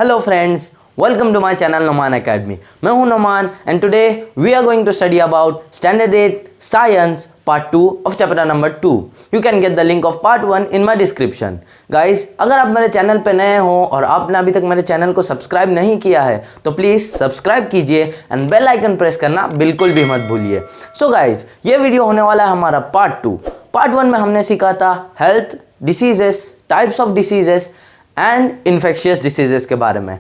Hello friends, welcome to my channel Noman academy. मैं हूं Noman and today we are going to study about standard 8 science part 2 of chapter number 2। You can get the link of part 1 in my description. Guys, अगर आप मेरे channel पे नए हो और आपने अभी तक मेरे चैनल को सब्सक्राइब नहीं किया है तो प्लीज़ सब्सक्राइब कीजिए एंड बेल आइकन प्रेस करना बिल्कुल भी मत भूलिए। सो गाइस, ये वीडियो होने वाला है हमारा पार्ट 2। पार्ट 1 में हमने सीखा था health diseases, types of diseases and infectious diseases के बारे में,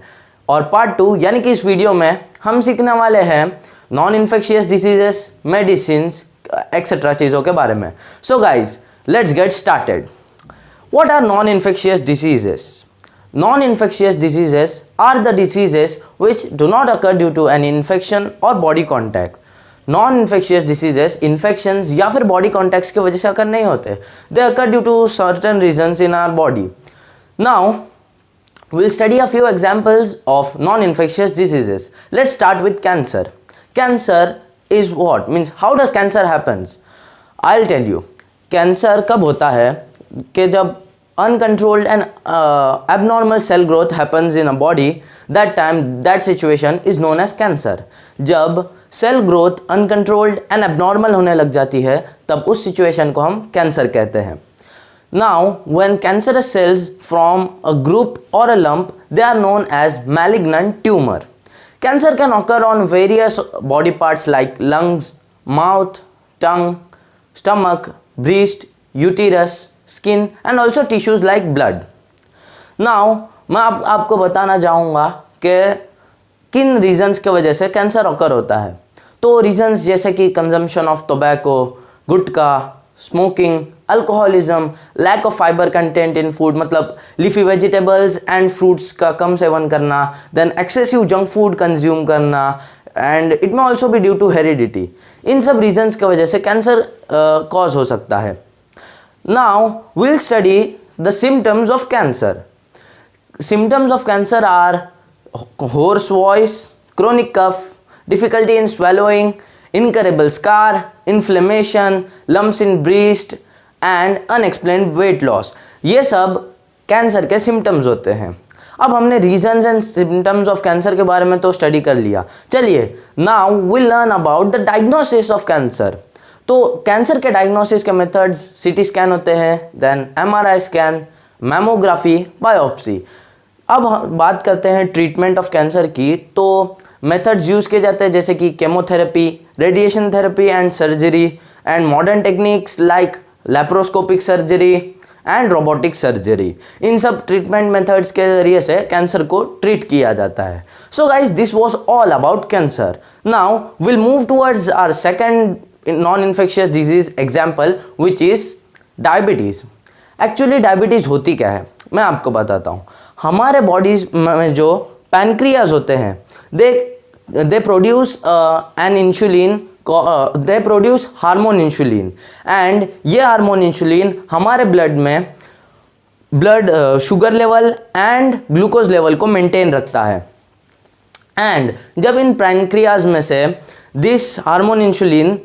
और पार्ट 2 यानी कि इस वीडियो में हम सीखने वाले हैं non infectious diseases, medicine etcetera चीज़ों के बारे में। So guys, let's get started. What are non infectious diseases? Non infectious diseases are the diseases which do not occur due to an infection और body contact. Non infectious diseases infections या फिर body contacts की वजह से occur नहीं होते। They occur due to certain reasons in our body. Now, we'll study a few examples of non-infectious diseases. Let's start with cancer. Cancer is what? Means how does cancer happens? I'll tell you. Cancer कब होता है कि जब uncontrolled and abnormal cell growth happens in a body, that time that situation is known as cancer. जब cell growth uncontrolled and abnormal होने लग जाती है तब उस situation को हम कैंसर कहते हैं। Now, when cancerous cells form a group or a lump, they are known as malignant tumor. Cancer can occur on various body parts like lungs, mouth, tongue, stomach, breast, uterus, skin and also tissues like blood. Now, मैं आपको बताना चाहूँगा कि किन reasons के वजह से cancer occur होता है। तो रीजंस जैसे कि consumption of tobacco, gutkha, smoking, alcoholism, lack of fibre content in food, मतलब लीफी वेजिटेबल्स एंड फ्रूट्स का कम सेवन करना, then excessive junk food consume करना, एंड इट में ऑल्सो भी ड्यू टू हेरिडिटी। इन सब रीजंस की वजह से कैंसर कॉज हो सकता है। Now will study the symptoms of cancer. Symptoms of cancer are hoarse voice, chronic cough, difficulty in swallowing, incurable scar, inflammation, lumps in breast and unexplained weight loss। ये सब cancer के symptoms होते हैं। अब हमने reasons and symptoms of cancer के बारे में तो स्टडी कर लिया। चलिए, now will learn about the diagnosis of cancer. तो कैंसर के डायग्नोसिस के मेथड्स सीटी स्कैन होते हैं, then MRI scan, mammography, biopsy. अब बात करते हैं ट्रीटमेंट ऑफ कैंसर की। तो मेथड्स यूज़ किए जाते हैं जैसे कि chemotherapy, radiation therapy and surgery, and modern techniques like laparoscopic surgery and robotic surgery. इन सब ट्रीटमेंट मेथड्स के जरिए से कैंसर को ट्रीट किया जाता है। So guys, this was all about cancer. Now will move towards our second non infectious disease example which is diabetes. Actually diabetes होती क्या है मैं आपको बताता हूँ। हमारे बॉडीज में जो पैनक्रियाज होते हैं, they produce an insulin, they produce hormone insulin, and ये हार्मोन इंसुलिन हमारे ब्लड में blood sugar level and glucose level को मेंटेन रखता है। एंड जब इन पैनक्रियाज में से this hormone insulin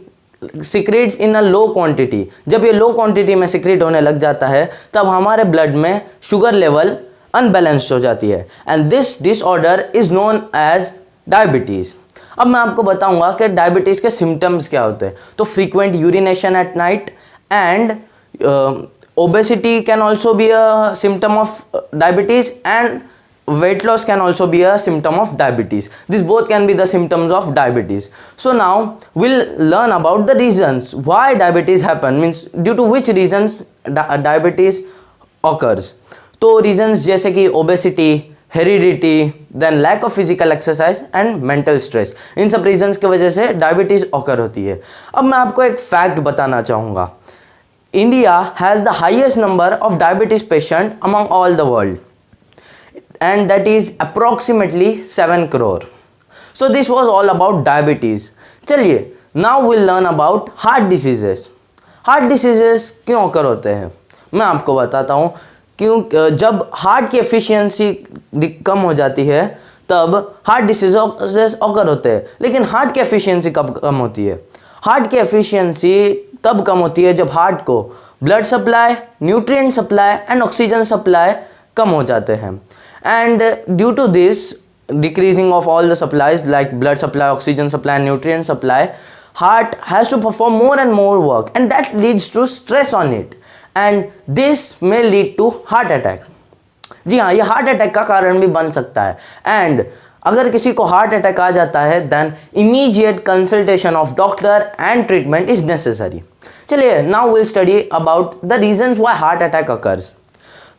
secretes in a low quantity, जब ये लो क्वांटिटी में सिक्रेट होने लग जाता है तब हमारे ब्लड में शुगर लेवल अनबैलेंस्ड हो जाती है, and this disorder is known as diabetes. अब मैं आपको बताऊंगा कि डायबिटीज़ के सिम्टम्स क्या होते हैं। तो frequent urination at night and obesity can also be a symptom of diabetes, and weight loss can also be a symptom of diabetes. These both can be the symptoms of diabetes. So now we'll learn about the reasons why diabetes happen, means due to which reasons diabetes occurs. तो reasons जैसे कि obesity, heredity, then lack of physical exercise and mental stress, इन सब reasons की वजह से diabetes occur होती है। अब मैं आपको एक fact बताना चाहूँगा। India has the highest number of diabetes patient among all the world, and that is approximately 7 crore. So this was all about diabetes. चलिए, now we'll learn about heart diseases. Heart diseases क्यों occur होते हैं मैं आपको बताता हूँ। क्यों जब हार्ट की एफिशिएंसी कम हो जाती है तब हार्ट डिसीजेस occur होते हैं। लेकिन हार्ट की एफिशिएंसी कब कम होती है? हार्ट की एफिशिएंसी तब कम होती है जब हार्ट को blood supply, nutrient supply and oxygen supply कम हो जाते हैं। and due to this decreasing of all the supplies like blood supply, oxygen supply and nutrient supply, heart has to perform more and more work, and that leads to stress on it, and this may lead to heart attack. जी हाँ, ये heart attack का कारण भी बन सकता है, and अगर किसी को हार्ट अटैक आ जाता है then immediate consultation of doctor and treatment is necessary. चलिए, now will study about the reasons why heart attack occurs.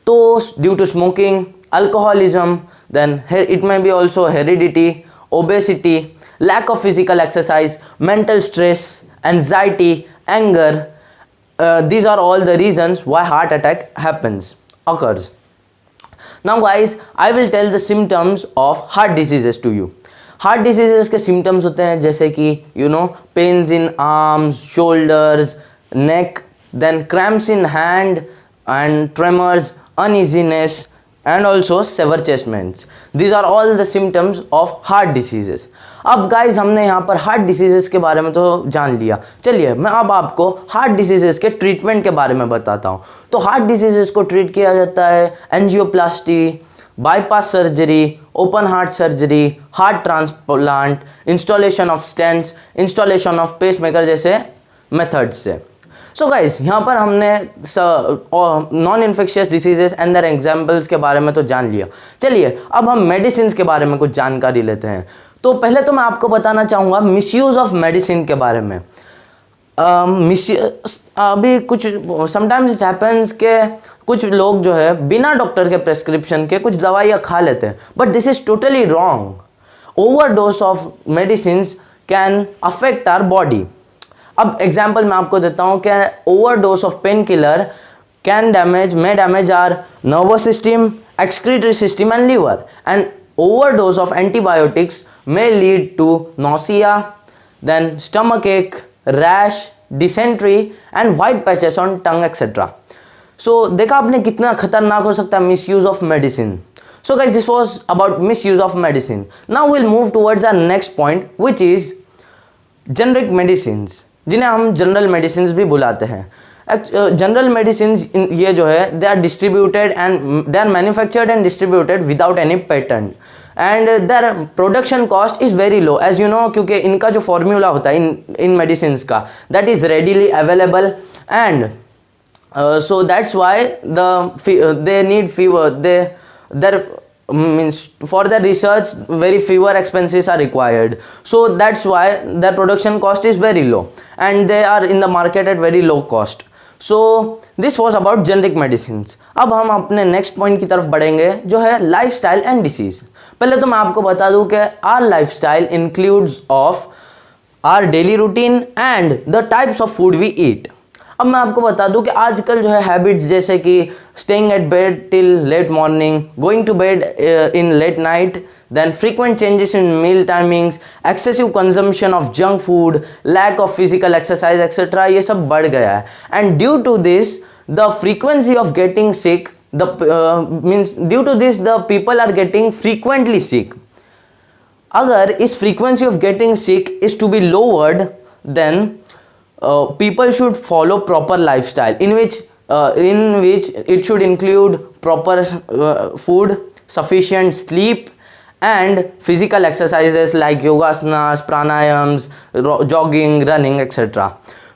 तो due to smoking, alcoholism, then it may be also heredity, obesity, lack of physical exercise, mental stress, anxiety, anger, these are all the reasons why heart attack occurs. Now guys, I will tell the symptoms of heart diseases to you. Heart diseases के symptoms होते हैं जैसे कि pains in arms, shoulders, neck, then cramps in hand and tremors, uneasiness, and also severe chest pains. These are all the symptoms of heart diseases. अब guys हमने यहाँ पर heart diseases के बारे में तो जान लिया. चलिए मैं अब आपको हार्ट डिसीजेस के ट्रीटमेंट के बारे में बताता हूँ. तो हार्ट डिसीजेस को ट्रीट किया जाता है angioplasty, bypass surgery, open heart surgery, heart transplant, installation of stents, installation of pacemaker जैसे मेथड्स से. सो गाइस, यहाँ पर हमने non infectious diseases and there examples के बारे में तो जान लिया. चलिए अब हम मेडिसिन के बारे में कुछ जानकारी लेते हैं. तो पहले तो मैं आपको बताना चाहूँगा मिसयूज़ ऑफ मेडिसिन के बारे में. अभी कुछ समटाइम्स इट हैपन्स के कुछ लोग जो है बिना डॉक्टर के प्रेस्क्रिप्शन के कुछ दवाइयाँ खा लेते हैं, but this is totally wrong. Overdose of medicine can affect our body. अब एग्जाम्पल मैं आपको देता हूँ कि overdose of pain killer may damage our nervous system, excretory system and liver, and overdose of antibiotics may lead to nausea, then stomach ache, rash, dysentery and white patches on tongue etc. So देखा आपने कितना खतरनाक हो सकता है misuse of medicine. So guys, this was about misuse of medicine. Now we'll move towards our next point, which is generic medicines, जिन्हें हम general medicine भी बुलाते हैं. जनरल मेडिसिन ये जो है they are distributed and they are manufactured and distributed without any patent, and their production cost is very low as you know, क्योंकि इनका जो फॉर्मूला होता है इन मेडिसिन का that is readily available, and so that's why they need their means for the research very fewer expenses are required, so that's why their production cost is very low and they are in the market at very low cost. So this was about generic medicines. अब हम अपने next point की तरफ बढ़ेंगे जो है lifestyle and disease. पहले तो मैं आपको बता दूं कि our lifestyle includes of our daily routine and the types of food we eat. अब मैं आपको बता दूं कि आजकल जो है हैबिट्स जैसे कि staying at bed till late morning, going to bed in late night, then frequent changes in meal timings, excessive consumption of junk food, lack of physical exercise etc. ये सब बढ़ गया है, and due to this the frequency of getting sick, due to this the people are getting frequently sick. अगर इस frequency of getting sick is to be lowered, then people should follow proper lifestyle in which it should include proper food, sufficient sleep and physical exercises like yogasanas, pranayams, jogging, running etc.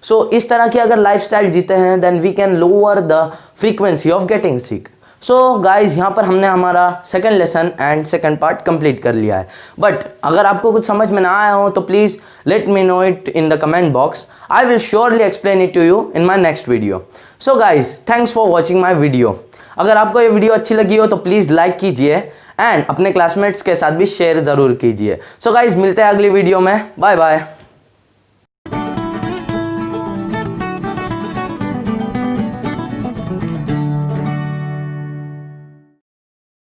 So इस तरह की अगर lifestyle जीते हैं then we can lower the frequency of getting sick. So guys यहाँ पर हमने हमारा second lesson and second part complete कर लिया है, बट अगर आपको कुछ समझ में ना आया हो तो please let me know it in the comment box. I will surely explain it to you in my next video. So guys thanks for watching my video. अगर आपको ये वीडियो अच्छी लगी हो तो प्लीज़ लाइक कीजिए एंड अपने classmates के साथ भी शेयर ज़रूर कीजिए. सो गाइज मिलते हैं अगली वीडियो में. Bye bye.